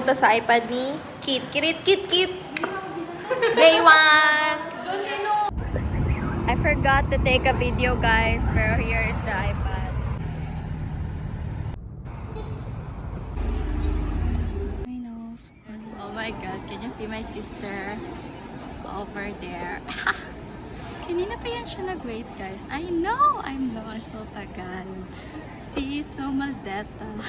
Ito sa iPad ni Kit. Kit. Day 1! I forgot to take a video, guys. Pero here is the iPad. I know. Oh my God. Can you see my sister over there? Kanina pa yan siya nag-wait, guys. I know. I'm lost. So tagal. See, so maldeta.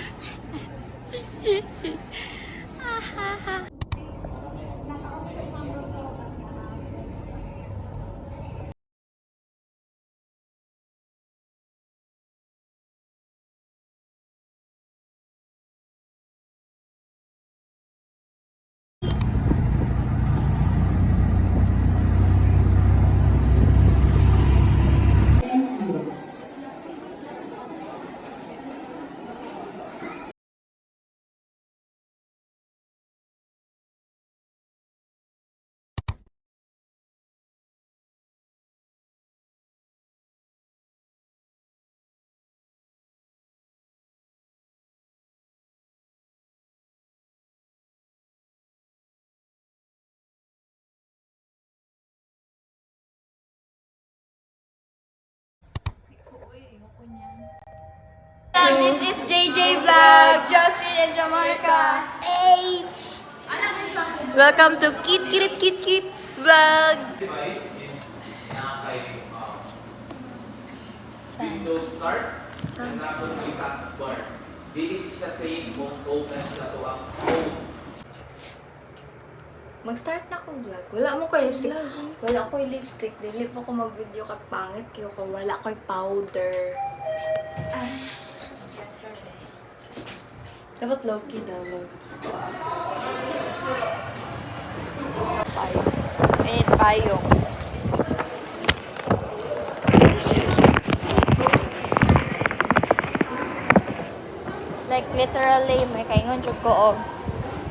This is JJ Vlog, Justin and Jamaica H. Welcome to Kit's Vlog. Device is Windows Start and tapos may taskbar. Dili siya save kung opens na to ang home. Mag-start na akong vlog. Wala mo ko lipstick. Wala ko lipstick. Dili pa ko mag-video ka pangit kayo ko. Wala ko powder. Ay. Dapat low-key daw. Payong. I need payong. Like literally, may kaingon jud ko.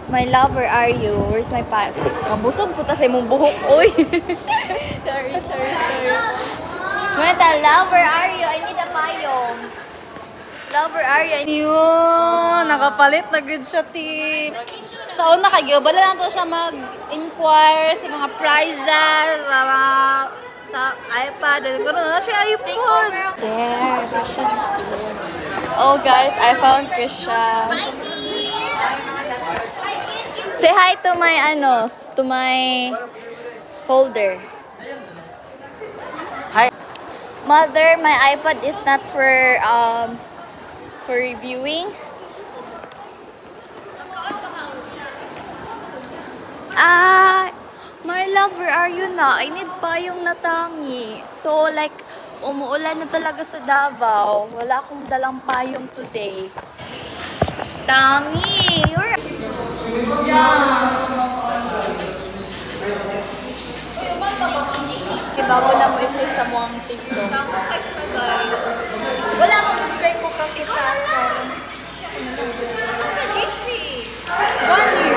My love, where are you? Where's my payong? Mabusog ko ta sa imong buhok. Uy! sorry. Mata, love, where are you? I need a payong. Love, where are you? Yun, nakapalit na good siya, ti. Sa una kagyo, bala lang to siya mag-inquire sa mga prizes, sa mga iPad. Gano'n na siya iPod. There, Christian is here. Oh guys, I found Christian. Say hi to my to my folder. Hi. Mother, my iPad is not for reviewing. My love, where are you na? I need payong natangi. So, like, umuulan na talaga sa Davao. Wala akong dalang payong today. Tangi! You're... Kaya bago na mo i-fix sa mga TikTok. Sa ako kasi guys. Wala mo good kay ko kakita. Ano sa DC? Gani!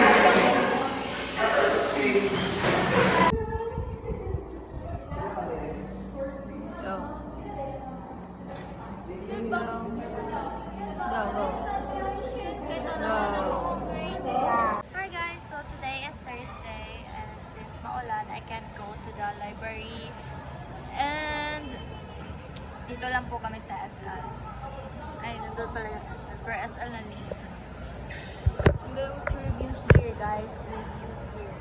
Hi guys, so today is Thursday and since maulan, I can't go to the library and dito lang po kami sa SL. Ay, nandun pala yung SL, pero SL na din dito. I'm going to review here guys, review here.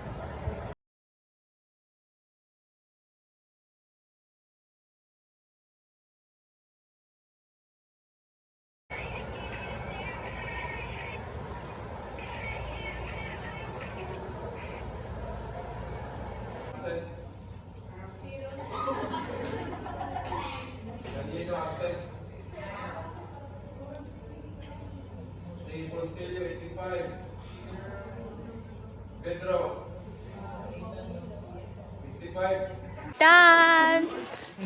Danilo absent. Say Portillo 85. Pedro 65. Done!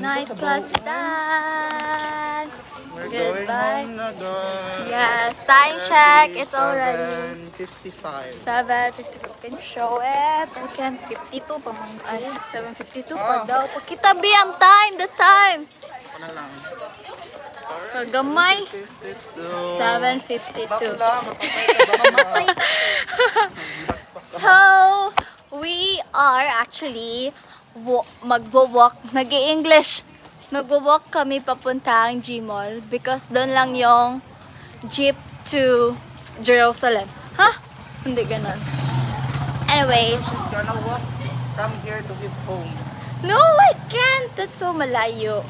Night class done! We're Goodbye. going home na, guys. Yes, time check. It's already 7:55. 7:55. Can you show it? I can't. 52 pa man. Ay, 7:52 pa daw. Pakitabi ang time, the time. Ako na lang. Kagamay. 7:52. Bakla, mapatay ka bakla. So, we are actually magwo-walk, nag-i-English. Magwo-walk kami papuntang G-Mall because doon lang yung jeep to Jerusalem. Ha? Hindi ganun. Anyways, He's gonna walk from here to his home. no, I can't. That's so malayo.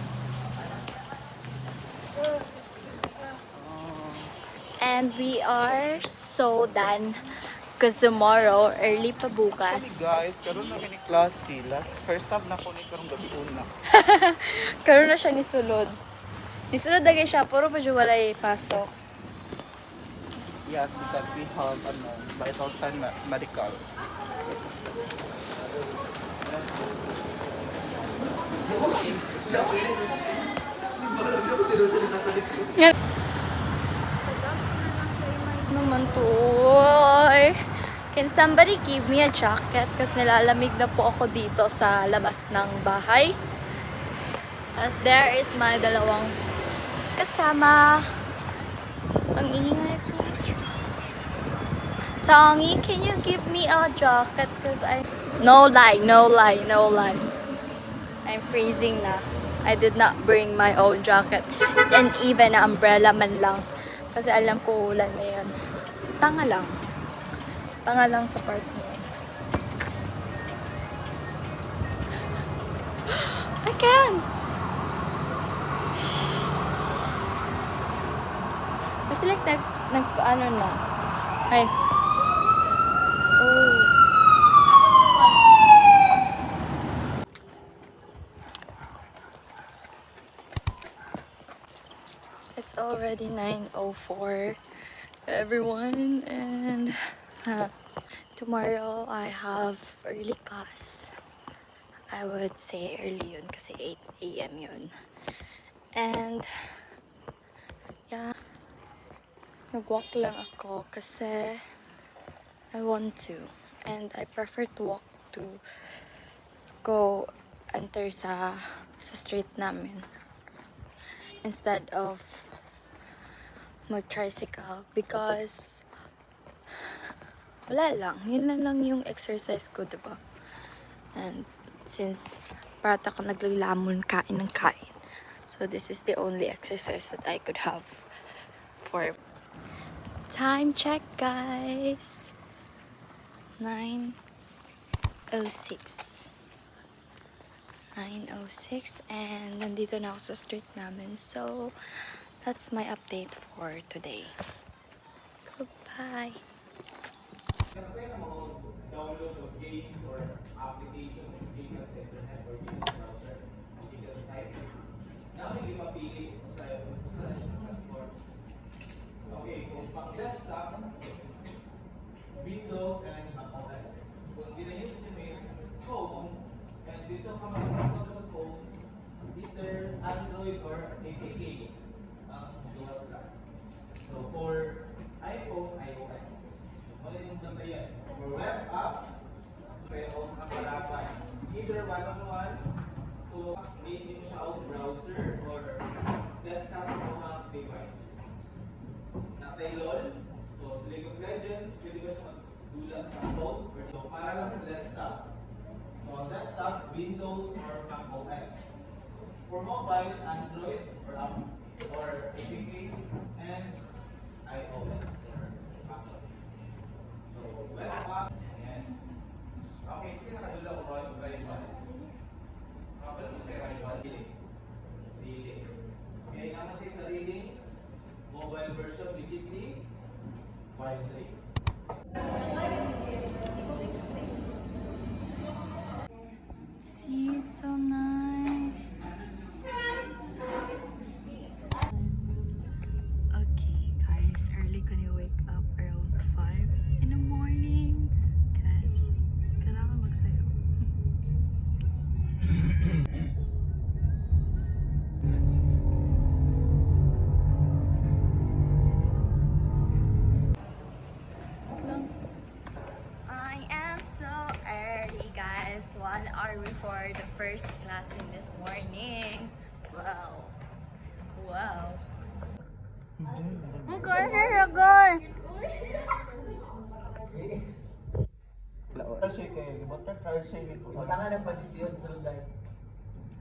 And we are so done because tomorrow, early pa Actually bukas. guys, karon na kini klase. Last first half na ko ni karong gabi una. Karoon na siya ni sulod. Ni sulod lagi siya, puro pa siya walay pasok. Yes, because we have vital sign medical. Yan. Naman to. Oy. Can somebody give me a jacket? Kasi nilalamig na po ako dito sa labas ng bahay. At there is my dalawang kasama. Ang ingay po. Tongy, can you give me a jacket? Cause no lie, no lie, no lie. I'm freezing na. I did not bring my own jacket. And even na umbrella man lang. Kasi alam ko ulan na yun. Tanga lang. Tanga lang sa part na yun. I can! I feel like ano na. Ay. Oh. It's already 9:04, everyone, and tomorrow I have early class. I would say early yun kasi 8 a.m. yun. And yeah, nag-walk lang ako kasi I want to, and I prefer to walk to go enter sa street namin instead of mag-tricycle because wala lang. Yun na lang yung exercise ko, diba? And since parata ko naglalamon kain ng kain. So this is the only exercise that I could have for time check, guys. 9:06. 9:06 and nandito na ako sa street namin. So, that's my update for today. Goodbye! Download of games or application of data sa internet or data sa browser, data sa site. Namin ipapili sa platform. Okay, kung pang desktop, Windows and Mac OS. Kung ginayos nyo is Chrome, and dito ka mag-install ng Chrome, either Android or APK ang duwa sila. So for iPhone, iOS. Wala yung bantayan. For web app, pero ang kalaban. Either one-on-one to make nyo siya out browser or desktop o ang device. Nakailol, so sa League of Legends, pwede ba siya magdula sa phone? So para lang sa desktop. So ang desktop, Windows or Mac OS. For mobile, Android or APK and iOS or Apple. So web app, yes. Okay, kasi nakadula ko rivals. Kapag mo siya rival, delay. Kaya naman siya sariling mobile version BTC, Wildlife. See, it's so nice. Okay, guys, early ko na wake up around 5 in the morning. Guys, kailangan magsayaw. I am so early, guys. 1 hour before the first class in this morning. Wow. Wow. Ang kasi siya, guys.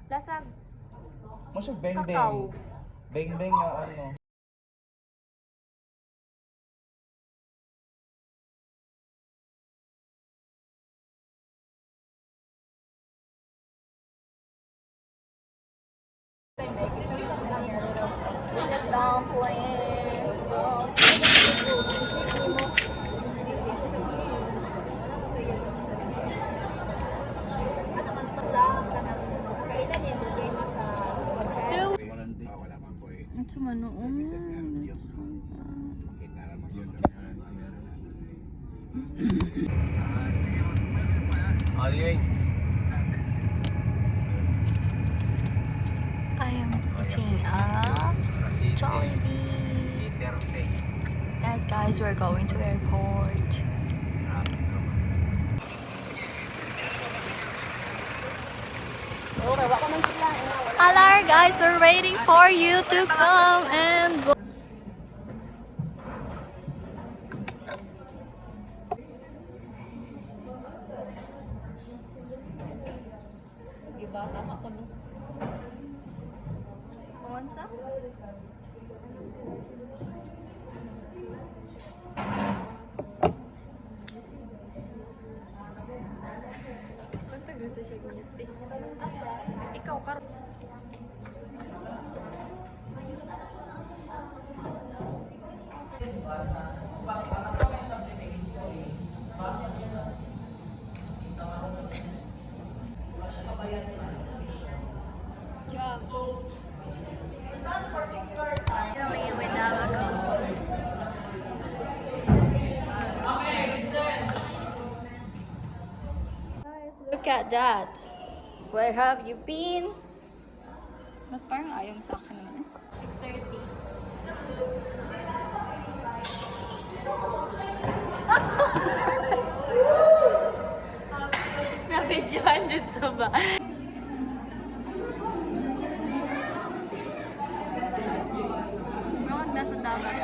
Lasag. Masya beng-beng. Kakao. Beng-beng na ano. Just dumpling. Ito manoon. I am eating a Jollibee. Yes, guys, we're going to airport. Hello, guys, we're waiting for you to come and go. Onsa? Basta gusto siya gusto. Ikaw ka. Job. Look at that. Where have you been? Ba't parang ayaw mo sa akin naman? 6:30. Nabidyohan dito ba? Bro, nasa dagat.